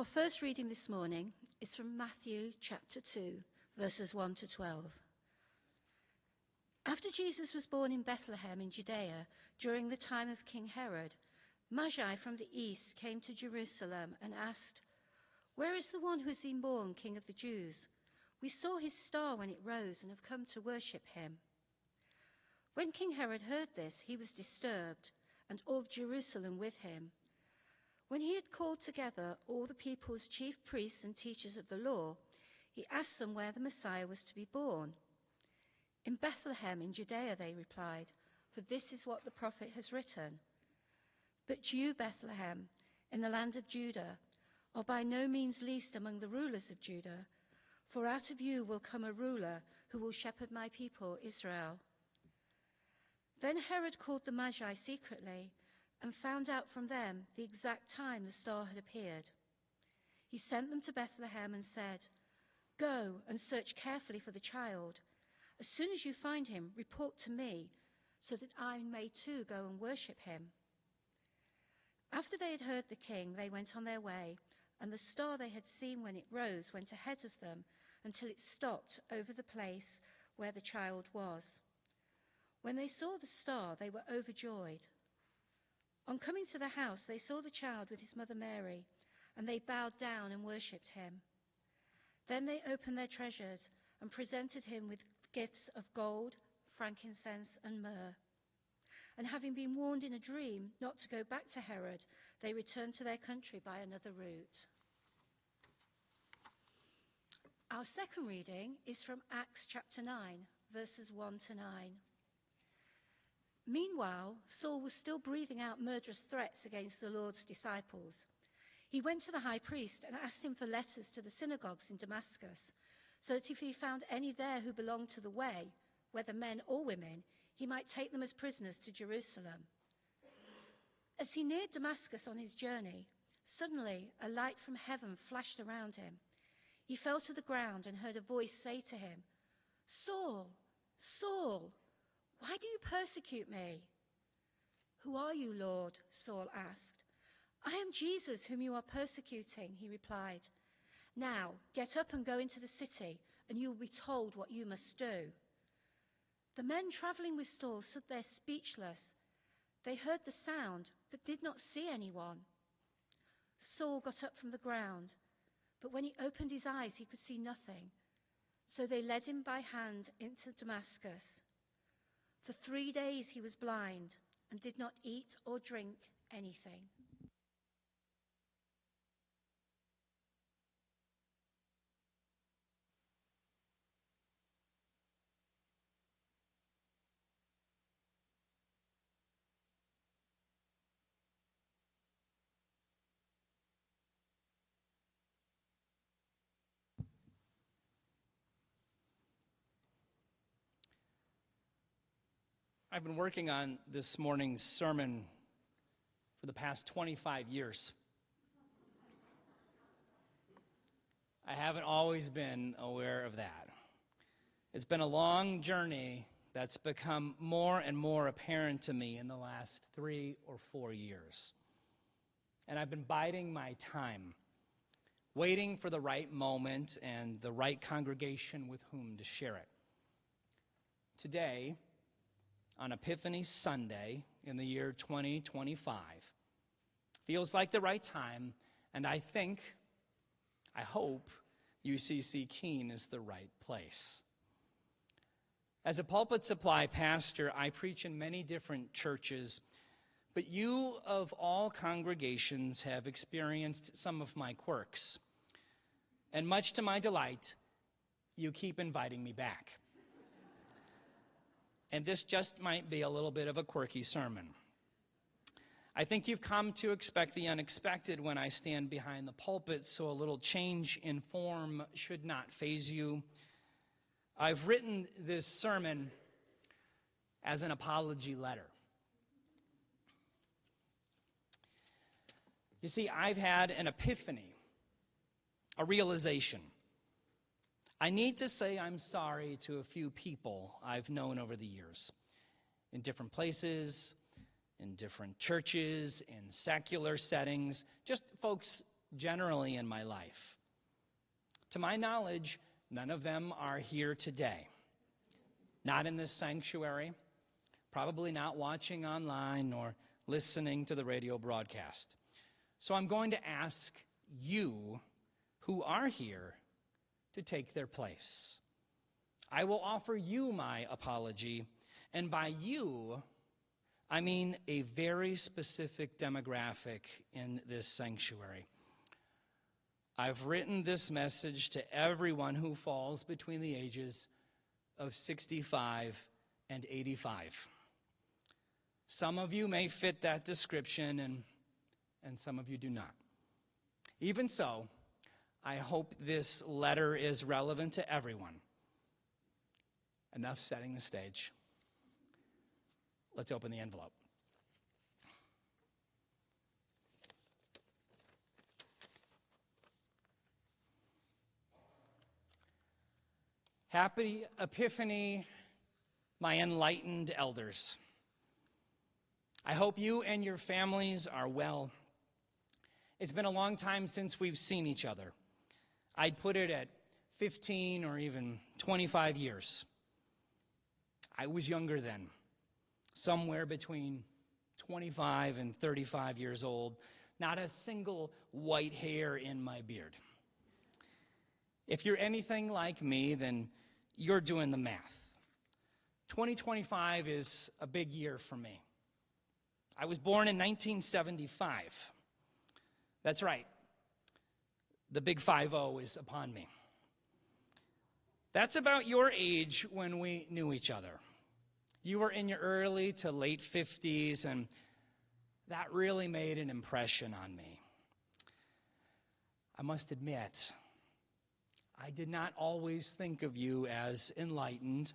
Our first reading this morning is from Matthew chapter 2, verses 1 to 12. After Jesus was born in Bethlehem in Judea during the time of King Herod, Magi from the east came to Jerusalem and asked, "Where is the one who has been born King of the Jews? We saw his star when it rose and have come to worship him." When King Herod heard this, he was disturbed, and all of Jerusalem with him. When he had called together all the people's chief priests and teachers of the law, he asked them where the Messiah was to be born. "In Bethlehem in Judea," they replied, "for this is what the prophet has written. But you, Bethlehem, in the land of Judah, are by no means least among the rulers of Judah, for out of you will come a ruler who will shepherd my people Israel." Then Herod called the Magi secretly and found out from them the exact time the star had appeared. He sent them to Bethlehem and said, "Go and search carefully for the child. As soon as you find him, report to me, so that I may too go and worship him." After they had heard the king, they went on their way, and the star they had seen when it rose went ahead of them until it stopped over the place where the child was. When they saw the star, they were overjoyed. On coming to the house, they saw the child with his mother Mary, and they bowed down and worshipped him. Then they opened their treasures and presented him with gifts of gold, frankincense, and myrrh. And having been warned in a dream not to go back to Herod, they returned to their country by another route. Our second reading is from Acts chapter 9, verses 1 to 9. Meanwhile, Saul was still breathing out murderous threats against the Lord's disciples. He went to the high priest and asked him for letters to the synagogues in Damascus, so that if he found any there who belonged to the way, whether men or women, he might take them as prisoners to Jerusalem. As he neared Damascus on his journey, suddenly a light from heaven flashed around him. He fell to the ground and heard a voice say to him, "Saul, Saul, why do you persecute me?" "Who are you, Lord?" Saul asked. "I am Jesus, whom you are persecuting," he replied. "Now get up and go into the city, and you will be told what you must do." The men traveling with Saul stood there speechless. They heard the sound, but did not see anyone. Saul got up from the ground, but when he opened his eyes, he could see nothing. So they led him by hand into Damascus. For 3 days he was blind and did not eat or drink anything. I've been working on this morning's sermon for the past 25 years. I haven't always been aware of that. It's been a long journey that's become more and more apparent to me in the last 3 or 4 years. And I've been biding my time, waiting for the right moment and the right congregation with whom to share it. Today, on Epiphany Sunday in the year 2025, feels like the right time, and I hope UCC Keene is the right place. As a pulpit supply pastor, I preach in many different churches, but you of all congregations have experienced some of my quirks, and much to my delight, you keep inviting me back. And this just might be a little bit of a quirky sermon. I think you've come to expect the unexpected when I stand behind the pulpit, so a little change in form should not faze you. I've written this sermon as an apology letter. You see, I've had an epiphany, a realization. I need to say I'm sorry to a few people I've known over the years, in different places, in different churches, in secular settings, just folks generally in my life. To my knowledge, none of them are here today. Not in this sanctuary, probably not watching online or listening to the radio broadcast. So I'm going to ask you who are here to take their place. I will offer you my apology, and by you, I mean a very specific demographic in this sanctuary. I've written this message to everyone who falls between the ages of 65 and 85. Some of you may fit that description, and some of you do not. Even so, I hope this letter is relevant to everyone. Enough setting the stage. Let's open the envelope. Happy Epiphany, my enlightened elders. I hope you and your families are well. It's been a long time since we've seen each other. I'd put it at 15 or even 25 years. I was younger then, somewhere between 25 and 35 years old, not a single white hair in my beard. If you're anything like me, then you're doing the math. 2025 is a big year for me. I was born in 1975. That's right. The big 5-0 is upon me. That's about your age when we knew each other. You were in your early to late 50s, and that really made an impression on me. I must admit, I did not always think of you as enlightened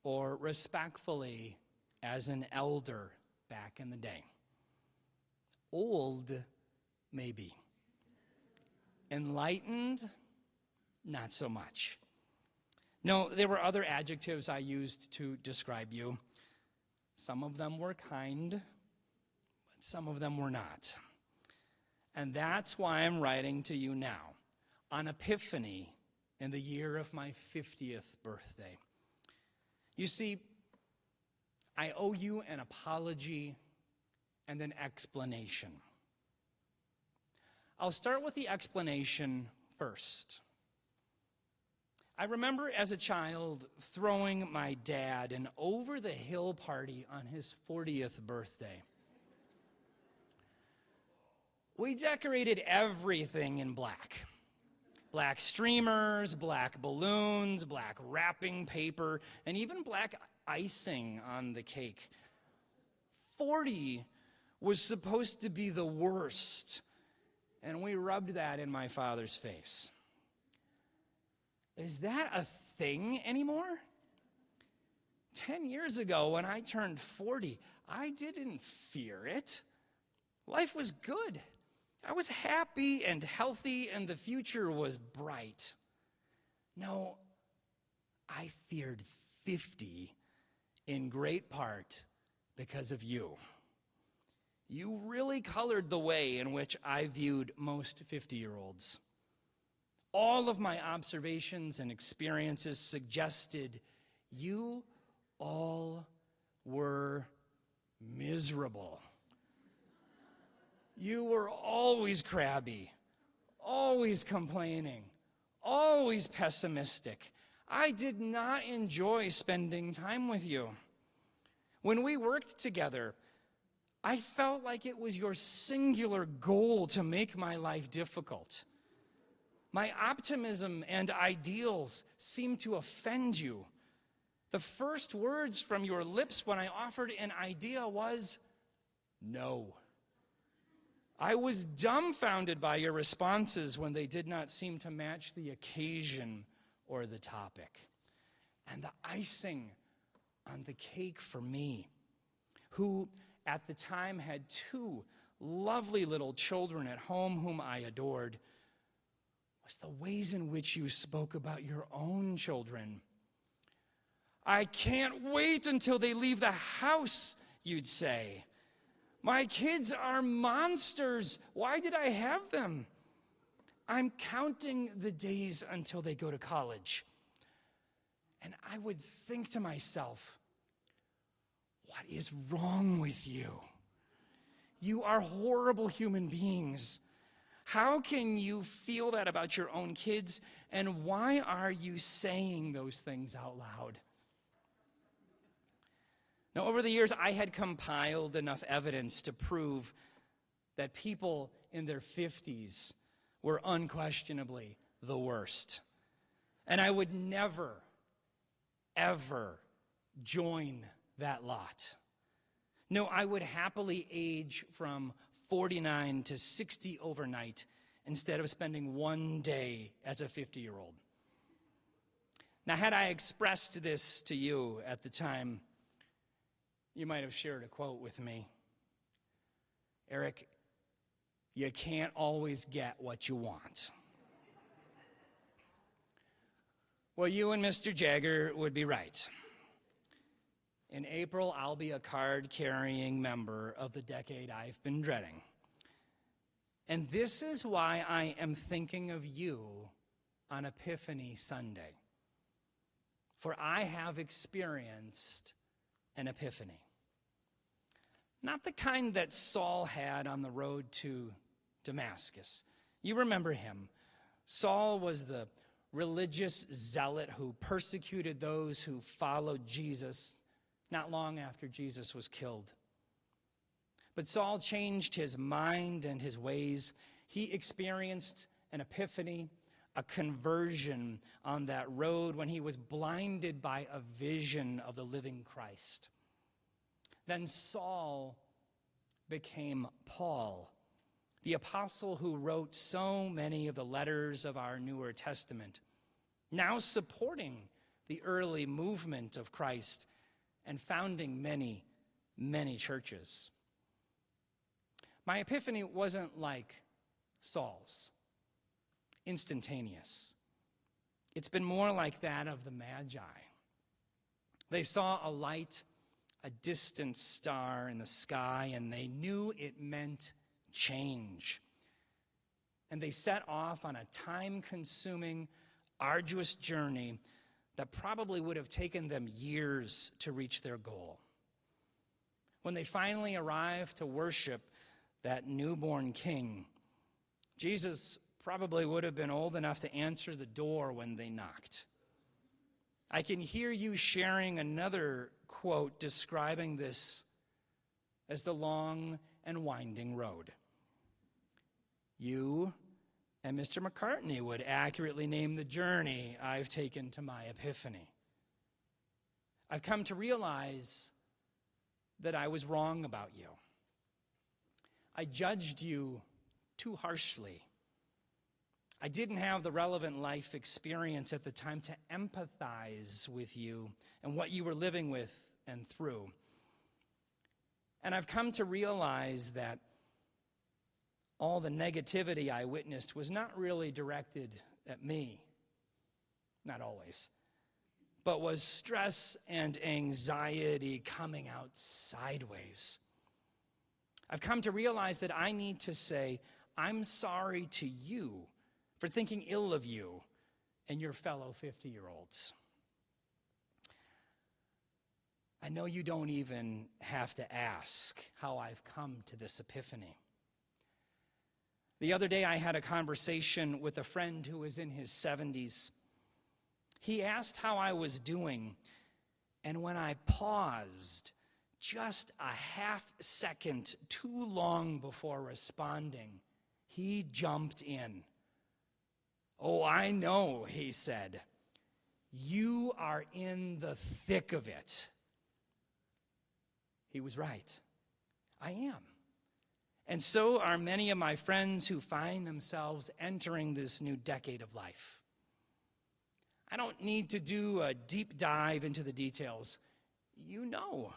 or respectfully as an elder back in the day. Old, maybe. Enlightened, not so much. No, there were other adjectives I used to describe you. Some of them were kind, but some of them were not. And that's why I'm writing to you now, on Epiphany, in the year of my 50th birthday. You see, I owe you an apology and an explanation. I'll start with the explanation first. I remember as a child throwing my dad an over-the-hill party on his 40th birthday. We decorated everything in black. Black streamers, black balloons, black wrapping paper, and even black icing on the cake. 40 was supposed to be the worst, and we rubbed that in my father's face. Is that a thing anymore? 10 years ago, when I turned 40, I didn't fear it. Life was good. I was happy and healthy, and the future was bright. No, I feared 50 in great part because of you. You really colored the way in which I viewed most 50-year-olds. All of my observations and experiences suggested you all were miserable. You were always crabby, always complaining, always pessimistic. I did not enjoy spending time with you. When we worked together, I felt like it was your singular goal to make my life difficult. My optimism and ideals seemed to offend you. The first words from your lips when I offered an idea was, no. I was dumbfounded by your responses when they did not seem to match the occasion or the topic. And the icing on the cake for me, who at the time had 2 lovely little children at home whom I adored, was the ways in which you spoke about your own children. I can't wait until they leave the house, you'd say. My kids are monsters. Why did I have them? I'm counting the days until they go to college. And I would think to myself, what is wrong with you? You are horrible human beings. How can you feel that about your own kids? And why are you saying those things out loud? Now, over the years, I had compiled enough evidence to prove that people in their 50s were unquestionably the worst. And I would never, ever join that lot. No, I would happily age from 49 to 60 overnight instead of spending one day as a 50-year-old. Now, had I expressed this to you at the time, you might have shared a quote with me. Eric, you can't always get what you want. Well, you and Mr. Jagger would be right. In April, I'll be a card-carrying member of the decade I've been dreading. And this is why I am thinking of you on Epiphany Sunday. For I have experienced an epiphany. Not the kind that Saul had on the road to Damascus. You remember him. Saul was the religious zealot who persecuted those who followed Jesus not long after Jesus was killed. But Saul changed his mind and his ways. He experienced an epiphany, a conversion on that road when he was blinded by a vision of the living Christ. Then Saul became Paul, the apostle who wrote so many of the letters of our Newer Testament, now supporting the early movement of Christ and founding many, many churches. My epiphany wasn't like Saul's, instantaneous. It's been more like that of the Magi. They saw a light, a distant star in the sky, and they knew it meant change. And they set off on a time-consuming, arduous journey that probably would have taken them years to reach their goal. When they finally arrived to worship that newborn king, Jesus probably would have been old enough to answer the door when they knocked. I can hear you sharing another quote describing this as the long and winding road. You and Mr. McCartney would accurately name the journey I've taken to my epiphany. I've come to realize that I was wrong about you. I judged you too harshly. I didn't have the relevant life experience at the time to empathize with you and what you were living with and through. And I've come to realize that all the negativity I witnessed was not really directed at me, not always, but was stress and anxiety coming out sideways. I've come to realize that I need to say, I'm sorry to you for thinking ill of you and your fellow 50-year-olds. I know you don't even have to ask how I've come to this epiphany. The other day, I had a conversation with a friend who was in his 70s. He asked how I was doing, and when I paused just a half second too long before responding, he jumped in. "Oh, I know," he said. "You are in the thick of it." He was right. I am. And so are many of my friends who find themselves entering this new decade of life. I don't need to do a deep dive into the details. You know.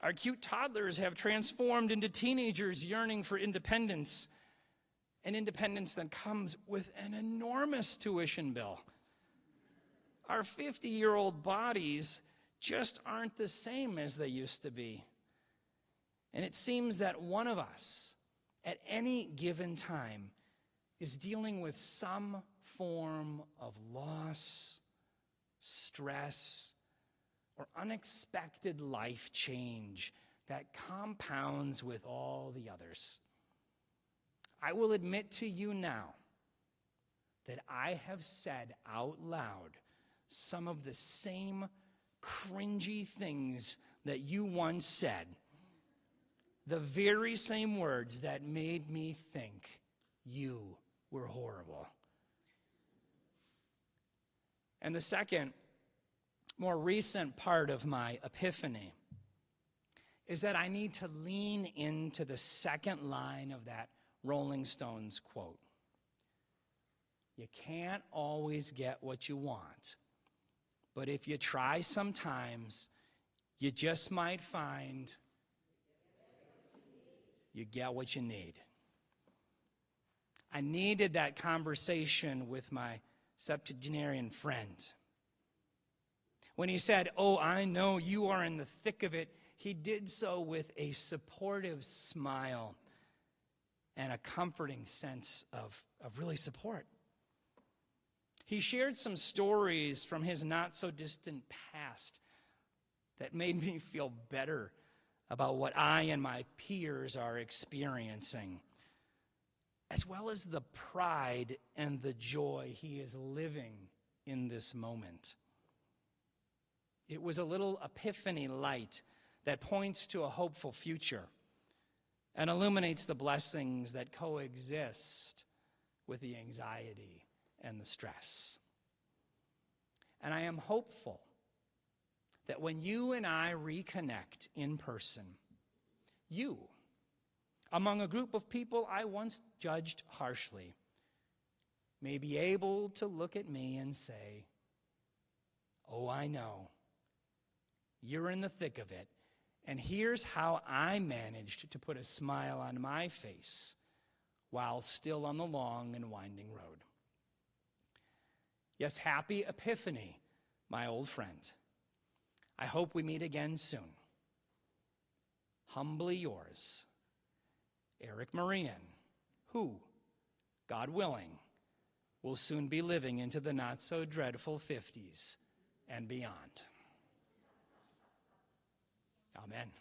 Our cute toddlers have transformed into teenagers yearning for independence, an independence that comes with an enormous tuition bill. Our 50-year-old bodies just aren't the same as they used to be. And it seems that one of us, at any given time, is dealing with some form of loss, stress, or unexpected life change that compounds with all the others. I will admit to you now that I have said out loud some of the same cringy things that you once said, the very same words that made me think you were horrible. And the second, more recent part of my epiphany is that I need to lean into the second line of that Rolling Stones quote. You can't always get what you want, but if you try sometimes, you just might find you get what you need. I needed that conversation with my septuagenarian friend. When he said, "Oh, I know you are in the thick of it," he did so with a supportive smile and a comforting sense of really support. He shared some stories from his not-so-distant past that made me feel better about what I and my peers are experiencing, as well as the pride and the joy he is living in this moment. It was a little epiphany light that points to a hopeful future and illuminates the blessings that coexist with the anxiety and the stress. And I am hopeful that when you and I reconnect in person, you, among a group of people I once judged harshly, may be able to look at me and say, "Oh, I know. You're in the thick of it. And here's how I managed to put a smile on my face while still on the long and winding road." Yes, happy Epiphany, my old friend. I hope we meet again soon. Humbly yours, Eric Marean, who, God willing, will soon be living into the not-so-dreadful 50s and beyond. Amen.